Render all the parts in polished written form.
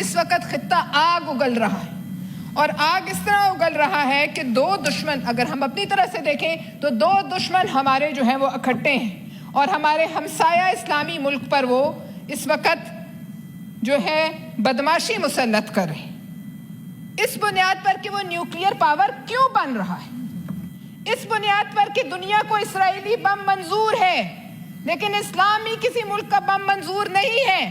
اس وقت خطہ آگ اگل رہا ہے، اور آگ اس طرح اگل رہا ہے کہ دو دشمن، اگر ہم اپنی طرح سے دیکھیں تو دو دشمن ہمارے جو ہیں وہ اکٹھے ہیں، اور ہمارے ہمسایہ اسلامی ملک پر وہ اس وقت جو ہے بدماشی مسلط کر رہے ہیں، اس بنیاد پر کہ وہ نیوکلیئر پاور کیوں بن رہا ہے، اس بنیاد پر کہ دنیا کو اسرائیلی بم منظور ہے لیکن اسلامی کسی ملک کا بم منظور نہیں ہے۔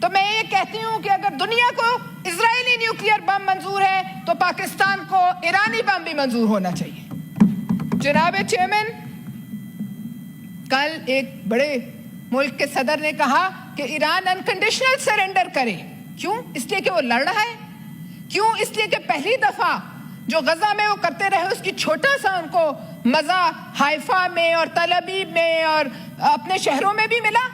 تو میں یہ کہتی ہوں کہ اگر دنیا کو اسرائیلی نیوکلیئر بم منظور ہے تو پاکستان کو ایرانی بم بھی منظور ہونا چاہیے۔ جناب چیئرمین، کل ایک بڑے ملک کے صدر نے کہا کہ ایران انکنڈیشنل سرنڈر کرے، کیوں؟ اس لیے کہ وہ لڑ رہا ہے، کیوں؟ اس لیے کہ پہلی دفعہ جو غزہ میں وہ کرتے رہے اس کی چھوٹا سا ان کو مزہ حائفہ میں اور تل ابیب میں اور اپنے شہروں میں بھی ملا،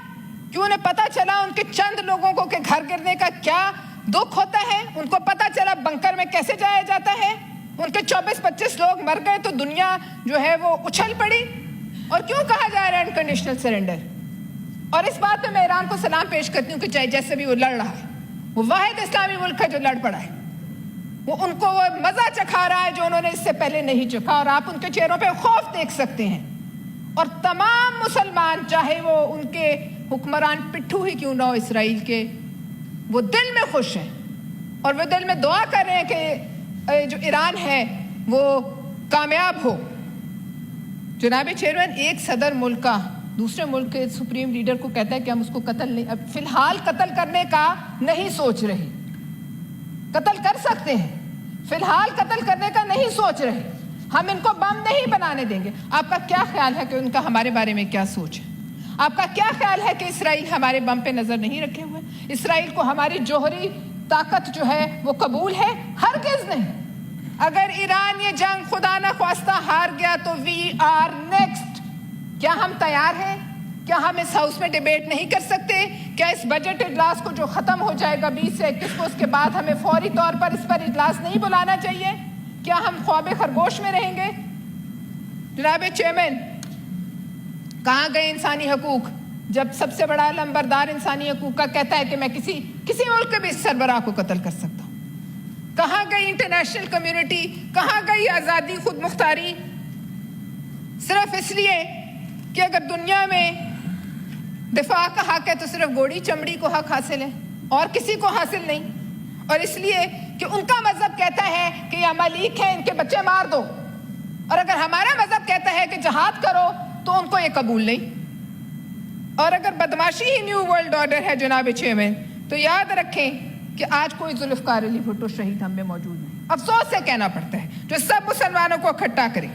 کیوں؟ انہیں پتہ چلا ان کے چند لوگوں کو کہ گھر گرنے کا کیا دکھ ہوتا ہے، ان کو پتہ چلا بنکر میں کیسے جایا جاتا ہے، ان کے 24-25 لوگ مر گئے تو دنیا جو ہے وہ اچھل پڑی، اور کیوں کہا جا رہا ہے انکنڈیشنل سرنڈر؟ اور اس بات پہ میں ایران کو سلام پیش کرتی ہوں کہ چاہے جیسے بھی وہ لڑ رہا ہے، وہ واحد اسلامی ملک ہے جو لڑ پڑا ہے، وہ ان کو وہ مزہ چکھا رہا ہے جو انہوں نے اس سے پہلے نہیں چکھا، اور آپ ان کے چہروں پہ خوف دیکھ سکتے ہیں، اور تمام مسلمان چاہے وہ ان کے حکمران پٹھو ہی کیوں نہ ہو اسرائیل کے، وہ دل میں خوش ہیں اور وہ دل میں دعا کر رہے ہیں کہ جو ایران ہے وہ کامیاب ہو۔ جناب چیئرمین، ایک صدر ملک کا دوسرے ملک کے سپریم لیڈر کو کہتا ہے کہ ہم اس کو قتل نہیں، اب فی الحال قتل کرنے کا نہیں سوچ رہے، قتل کر سکتے ہیں، فی الحال قتل کرنے کا نہیں سوچ رہے، ہم ان کو بم نہیں بنانے دیں گے۔ آپ کا کیا خیال ہے کہ ان کا ہمارے بارے میں کیا سوچ ہے؟ آپ کا کیا خیال ہے کہ اسرائیل ہمارے بم پہ نظر نہیں رکھے ہوئے؟ اسرائیل کو ہماری جوہری طاقت جو ہے وہ قبول ہے؟ ہرگز نہیں۔ اگر ایران یہ جنگ خدا نہ خواستہ ہار گیا تو وی آر نیکسٹ۔ کیا ہم تیار ہیں؟ کیا ہم اس ہاؤس میں ڈیبیٹ نہیں کر سکتے؟ کیا اس بجٹ اجلاس کو جو ختم ہو جائے گا 20 سے 21 کو، اس کے بعد ہمیں فوری طور پر اس پر اجلاس نہیں بلانا چاہیے؟ کیا ہم خواب خرگوش میں رہیں گے؟ جناب چیئرمین، کہاں گئے انسانی حقوق جب سب سے بڑا لمبردار انسانی حقوق کا کہتا ہے کہ میں کسی ملک کے بھی سربراہ کو قتل کر سکتا ہوں؟ کہاں گئی انٹرنیشنل کمیونٹی؟ کہاں گئی آزادی، خود مختاری؟ صرف اس لیے کہ اگر دنیا میں دفاع کا حق ہے تو صرف گوڑی چمڑی کو حق حاصل ہے اور کسی کو حاصل نہیں، اور اس لیے کہ ان کا مذہب کہتا ہے کہ یہ ممالک ہیں ان کے بچے مار دو، اور اگر ہمارا مذہب کہتا ہے کہ جہاد کرو تو ان کو یہ قبول نہیں۔ اور اگر بدماشی ہی نیو ورلڈ آرڈر ہے جناب چیئرمین، تو یاد رکھیں کہ آج کوئی ذوالفقار علی بھٹو شہید ہم میں موجود نہیں، افسوس سے کہنا پڑتا ہے، جو سب مسلمانوں کو اکٹھا کرے،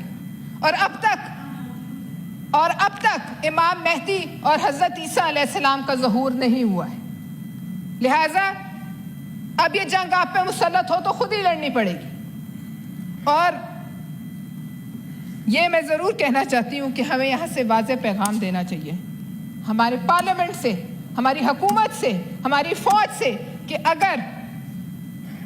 اور اب تک امام مہدی اور حضرت عیسیٰ علیہ السلام کا ظہور نہیں ہوا ہے، لہٰذا اب یہ جنگ آپ پہ مسلط ہو تو خود ہی لڑنی پڑے گی۔ اور یہ میں ضرور کہنا چاہتی ہوں کہ ہمیں یہاں سے واضح پیغام دینا چاہیے ہمارے پارلیمنٹ سے، ہماری حکومت سے، ہماری فوج سے، کہ اگر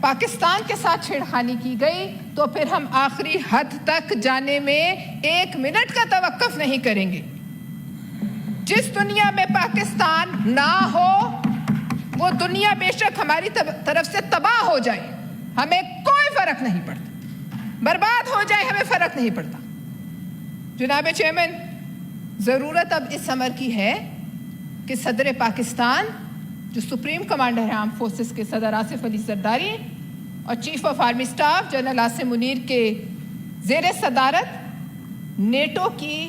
پاکستان کے ساتھ چھیڑخانی کی گئی تو پھر ہم آخری حد تک جانے میں 1 منٹ کا توقف نہیں کریں گے۔ جس دنیا میں پاکستان نہ ہو وہ دنیا بے شک ہماری طرف سے تباہ ہو جائے، ہمیں کوئی فرق نہیں پڑتا، برباد ہو جائے ہمیں فرق نہیں پڑتا۔ جناب چیئرمین، ضرورت اب اس امر کی ہے کہ صدر پاکستان، جو سپریم کمانڈر ہیں آرم فورسز کے، صدر آصف علی زرداری، اور chief of army staff general Asim Munir کے زیر صدارت نیٹو کی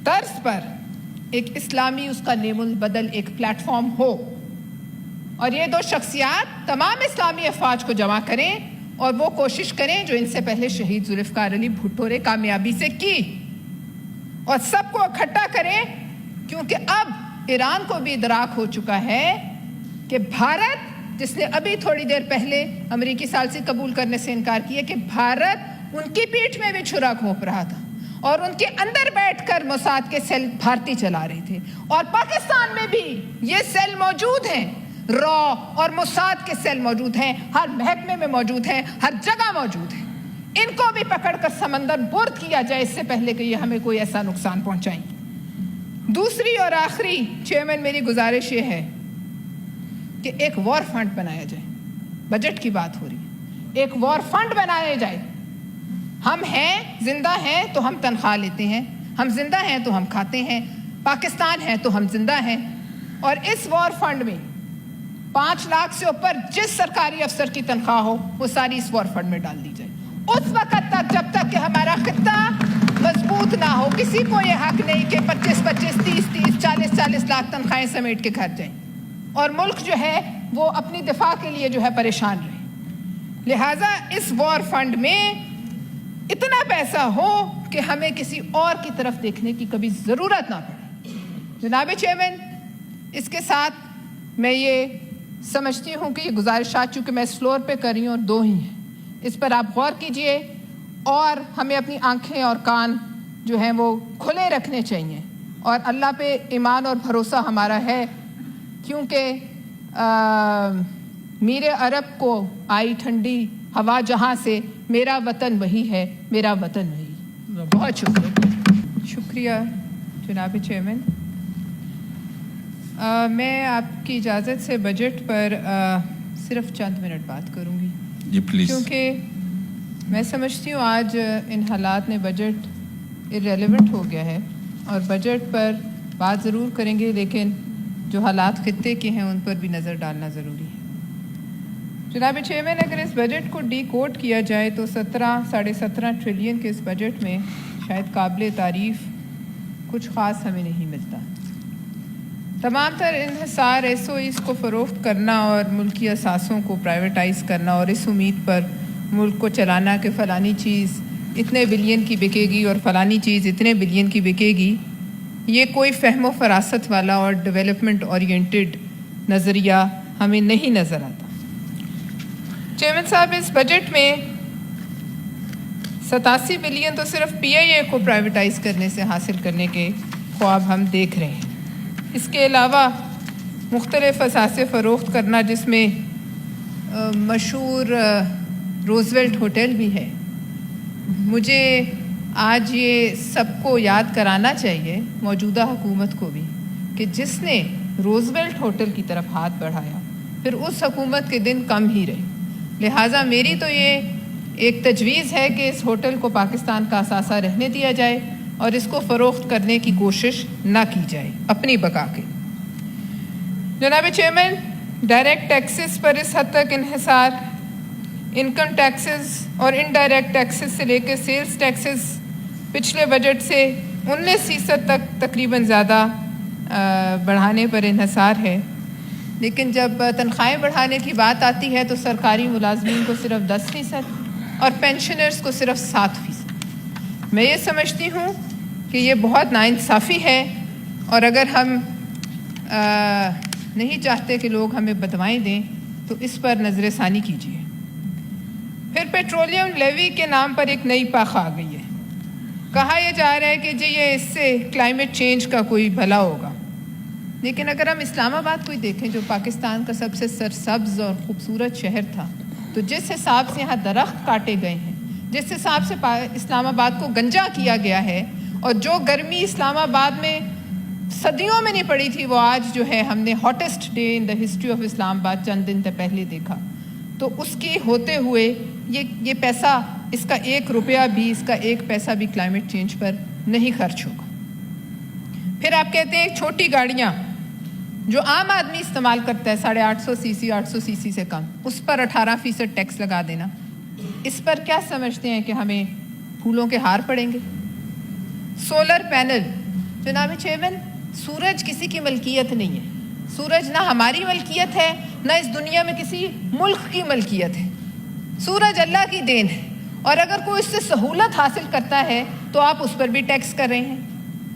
طرز پر ایک اسلامی اس کا نیم البدل ایک پلیٹ فارم ہو، اور یہ دو شخصیات تمام اسلامی افواج کو جمع کریں اور وہ کوشش کریں جو ان سے پہلے شہید ذوالفقار علی بھٹو نے کامیابی سے کی، اور سب کو اکٹھا کریں، کیونکہ اب ایران کو بھی ادراک ہو چکا ہے کہ بھارت، جس نے ابھی تھوڑی دیر پہلے امریکی ثالثی قبول کرنے سے انکار کیا، کہ بھارت ان کی پیٹھ میں بھی چھرا گھونپ رہا تھا اور ان کے اندر بیٹھ کر موساد کے سیل بھارتی چلا رہے تھے، اور پاکستان میں بھی یہ سیل موجود ہیں، را اور موساد کے سیل موجود ہیں، ہر محکمے میں موجود ہیں، ہر جگہ موجود ہیں۔ ان کو بھی پکڑ کر سمندر برد کیا جائے اس سے پہلے کہ یہ ہمیں کوئی ایسا نقصان پہنچائیں۔ دوسری اور آخری چیئرمین میری گزارش یہ ہے کہ ایک وار فنڈ بنایا جائے. بجٹ کی بات ہو رہی ہے, ایک وار فنڈ بنایا جائے. ہم ہیں, زندہ ہیں تو ہم تنخواہ لیتے ہیں, ہم زندہ ہیں تو ہم کھاتے ہیں, پاکستان ہے تو ہم زندہ ہیں. اور اس وار فنڈ میں 5 لاکھ سے اوپر جس سرکاری افسر کی تنخواہ ہو وہ ساری اس وار فنڈ میں ڈال دی جائے. اس وقت تک جب تک کہ ہمارا خطہ مضبوط نہ ہو, کسی کو یہ حق نہیں کہ 25-25, 30-30, 40-40 لاکھ تنخواہیں سمیٹ کے گھر جائیں اور ملک جو ہے وہ اپنی دفاع کے لیے جو ہے پریشان رہے. لہٰذا اس وار فنڈ میں اتنا پیسہ ہو کہ ہمیں کسی اور کی طرف دیکھنے کی کبھی ضرورت نہ پڑے. جناب چیئرمین, اس کے ساتھ میں یہ سمجھتی ہوں کہ یہ گزارشات چونکہ میں اس فلور پہ کر رہی ہوں اور 2 ہی ہیں, اس پر آپ غور کیجئے اور ہمیں اپنی آنکھیں اور کان جو ہیں وہ کھلے رکھنے چاہیے. اور اللہ پہ ایمان اور بھروسہ ہمارا ہے, کیونکہ میرے عرب کو آئی ٹھنڈی ہوا جہاں سے, میرا وطن وہی ہے, میرا وطن وہی. بہت شکریہ جناب چیئرمین. میں آپ کی اجازت سے بجٹ پر صرف چند منٹ بات کروں گی جی پلیز, کیونکہ میں سمجھتی ہوں آج ان حالات نے بجٹ ارریلیونٹ ہو گیا ہے اور بجٹ پر بات ضرور کریں گے, لیکن جو حالات خطے کے ہیں ان پر بھی نظر ڈالنا ضروری ہے. جناب چیئرمین, اگر اس بجٹ کو ڈی کوڈ کیا جائے تو 17.5 ٹریلین کے اس بجٹ میں شاید قابل تعریف کچھ خاص ہمیں نہیں ملتا. تمام تر انحصار ایس او ایز کو فروخت کرنا اور ملکی اثاثوں کو پرائیویٹائز کرنا اور اس امید پر ملک کو چلانا کہ فلانی چیز اتنے بلین کی بکے گی اور فلانی چیز اتنے بلین کی بکے گی, یہ کوئی فہم و فراست والا اور ڈیولپمنٹ اورینٹڈ نظریہ ہمیں نہیں نظر آتا. چیئرمین صاحب, اس بجٹ میں 87 بلین تو صرف پی آئی اے کو پرائیویٹائز کرنے سے حاصل کرنے کے خواب ہم دیکھ رہے ہیں. اس کے علاوہ مختلف اثاثے فروخت کرنا, جس میں مشہور روزویلٹ ہوٹل بھی ہے. مجھے آج یہ سب کو یاد کرانا چاہیے, موجودہ حکومت کو بھی, کہ جس نے روزویلٹ ہوٹل کی طرف ہاتھ بڑھایا پھر اس حکومت کے دن کم ہی رہے. لہٰذا میری تو یہ ایک تجویز ہے کہ اس ہوٹل کو پاکستان کا اثاثہ رہنے دیا جائے اور اس کو فروخت کرنے کی کوشش نہ کی جائے اپنی بقا کے. جناب چیئرمین, ڈائریکٹ ٹیکسز پر اس حد تک انحصار, انکم ٹیکسز اور انڈائریکٹ ٹیکسز سے لے کے سیلز ٹیکسز پچھلے بجٹ سے 19% تک تقریباً زیادہ بڑھانے پر انحصار ہے. لیکن جب تنخواہیں بڑھانے کی بات آتی ہے تو سرکاری ملازمین کو صرف 10% اور پینشنرز کو صرف 7%. میں یہ سمجھتی ہوں کہ یہ بہت ناانصافی ہے, اور اگر ہم نہیں چاہتے کہ لوگ ہمیں بدوائیں دیں تو اس پر نظر ثانی کیجیے. پھر پیٹرولیم لیوی کے نام پر ایک نئی پاخ آ گئی ہے. کہا یہ جا رہا ہے کہ جی یہ اس سے کلائمیٹ چینج کا کوئی بھلا ہوگا, لیکن اگر ہم اسلام آباد کو ہی دیکھیں جو پاکستان کا سب سے سرسبز اور خوبصورت شہر تھا, تو جس حساب سے یہاں درخت کاٹے گئے ہیں, جس حساب سے اسلام آباد کو گنجا کیا گیا ہے, اور جو گرمی اسلام آباد میں صدیوں میں نہیں پڑی تھی وہ آج جو ہے ہم نے hottest day in the history of Islamabad چند دن پہلے دیکھا. تو اس کی ہوتے ہوئے یہ پیسہ, اس کا 1 روپیہ بھی, اس کا 1 پیسہ بھی کلائمیٹ چینج پر نہیں خرچ ہوگا. پھر آپ کہتے ہیں چھوٹی گاڑیاں جو عام آدمی استعمال کرتا ہے 850 سی سی 800 سی سی سے کم, اس پر 18% ٹیکس لگا دینا. اس پر کیا سمجھتے ہیں کہ ہمیں پھولوں کے ہار پڑیں گے؟ سولر پینل, جناب چیئرمین, سورج کسی کی ملکیت نہیں ہے. سورج نہ ہماری ملکیت ہے نہ اس دنیا میں کسی ملک کی ملکیت ہے. سورج اللہ کی دین ہے, اور اگر کوئی اس سے سہولت حاصل کرتا ہے تو آپ اس پر بھی ٹیکس کر رہے ہیں.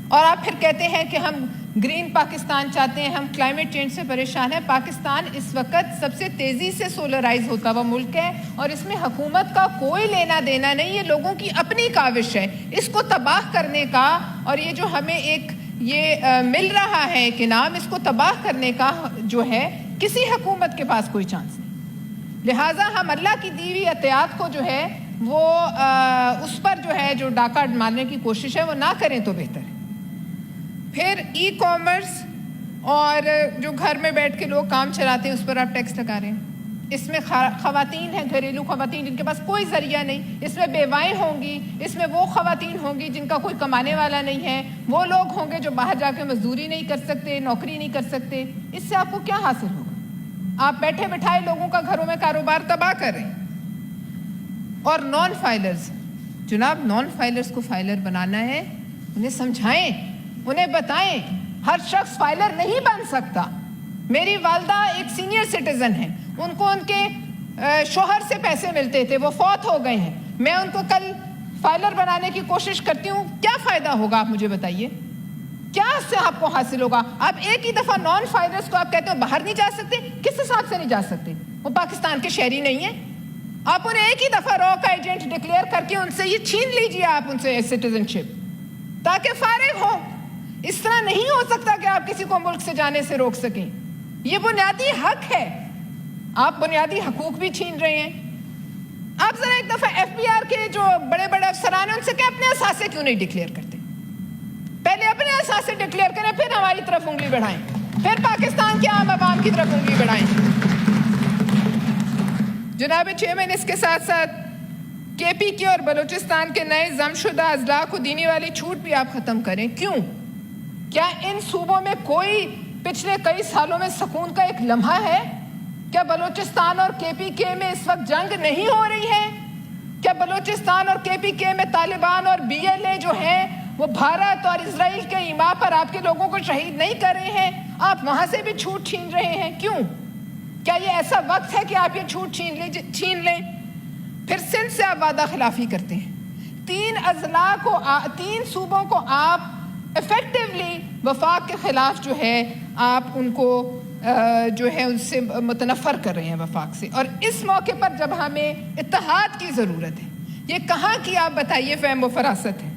اور آپ پھر کہتے ہیں کہ ہم گرین پاکستان چاہتے ہیں, ہم کلائمیٹ چینج سے پریشان ہیں. پاکستان اس وقت سب سے تیزی سے سولرائز ہوتا ہوا ملک ہے, اور اس میں حکومت کا کوئی لینا دینا نہیں. یہ لوگوں کی اپنی کاوش ہے اس کو تباہ کرنے کا, اور یہ جو ہمیں ایک یہ مل رہا ہے کہ نام, اس کو تباہ کرنے کا جو ہے کسی حکومت کے پاس کوئی چانس نہیں. لہٰذا ہم اللہ کی دی ہوئی عطیات کو جو ہے وہ اس پر جو ہے جو ڈاکہ مارنے کی کوشش ہے وہ نہ کریں تو بہتر ہے. پھر ای کامرس اور جو گھر میں بیٹھ کے لوگ کام چلاتے ہیں اس پر آپ ٹیکس لگا رہے ہیں. اس میں خواتین ہیں, گھریلو خواتین جن کے پاس کوئی ذریعہ نہیں, اس میں بیوائیں ہوں گی, اس میں وہ خواتین ہوں گی جن کا کوئی کمانے والا نہیں ہے, وہ لوگ ہوں گے جو باہر جا کے مزدوری نہیں کر سکتے, نوکری نہیں کر سکتے. اس سے آپ کو کیا حاصل ہوگا؟ آپ بیٹھے بٹھائے لوگوں کا گھروں میں کاروبار تباہ کر رہے ہیں. اور نان فائلرز, جناب نان فائلرز کو فائلر بنانا ہے, انہیں سمجھائیں, انہیں بتائیں ہر شخص فائلر نہیں بن سکتا. میری والدہ ایک سینئر سٹیزن ہیں, ان کو ان کے شوہر سے پیسے ملتے تھے, وہ فوت ہو گئے ہیں. میں ان کو کل فائلر بنانے کی کوشش کرتی ہوں, کیا فائدہ ہوگا آپ مجھے بتائیے؟ کیا اس سے آپ کو حاصل ہوگا؟ آپ ایک ہی دفعہ نان فائلرز کو آپ کہتے ہیں باہر نہیں جا سکتے. کس حساب سے نہیں جا سکتے؟ وہ پاکستان کے شہری نہیں ہیں. آپ انہیں ایک ہی دفعہ را کا ایجنٹ ڈکلیئر کر کے ان سے یہ چھین لیجیے, آپ ان سے سٹیزن شپ, تاکہ فارغ ہو. اس طرح نہیں ہو سکتا کہ آپ کسی کو ملک سے جانے سے روک سکیں. یہ بنیادی حق ہے. آپ بنیادی حقوق بھی چھین رہے ہیں. آپ ذرا ایک دفعہ ایف بی آر کے جو بڑے بڑے افسران ہیں ان سے کہ اپنے اثاثے کیوں نہیں ڈکلیئر کرتے؟ پہلے اپنے اثاثے ڈکلیئر کریں, پھر ہماری طرف انگلی بڑھائیں, پھر پاکستان کے عام عوام کی طرف انگلی بڑھائیں. جناب چیئرمین, اس کے ساتھ ساتھ کے پی کے اور بلوچستان کے نئے ضم شدہ اضلاع کو دینے والی چھوٹ بھی آپ ختم کریں. کیوں؟ کیا ان صوبوں میں کوئی پچھلے کئی سالوں میں سکون کا ایک لمحہ ہے؟ کیا بلوچستان اور کے پی کے میں اس وقت جنگ نہیں ہو رہی ہے؟ کیا بلوچستان اور کے پی کے میں طالبان اور بی ایل اے جو ہیں وہ بھارت اور اسرائیل کے ایما پر آپ کے لوگوں کو شہید نہیں کر رہے ہیں؟ آپ وہاں سے بھی چھوٹ چھین رہے ہیں. کیوں؟ کیا یہ ایسا وقت ہے کہ آپ یہ چھوٹ چھین لیں؟ پھر سندھ سے آپ وعدہ خلافی کرتے ہیں. 3 اضلاع کو, 3 صوبوں کو آپ ایفیکٹولی وفاق کے خلاف جو ہے آپ ان کو جو ہے ان سے متنفر کر رہے ہیں وفاق سے. اور اس موقع پر جب ہمیں اتحاد کی ضرورت ہے, یہ کہاں کی آپ بتائیے فہم و فراست ہے؟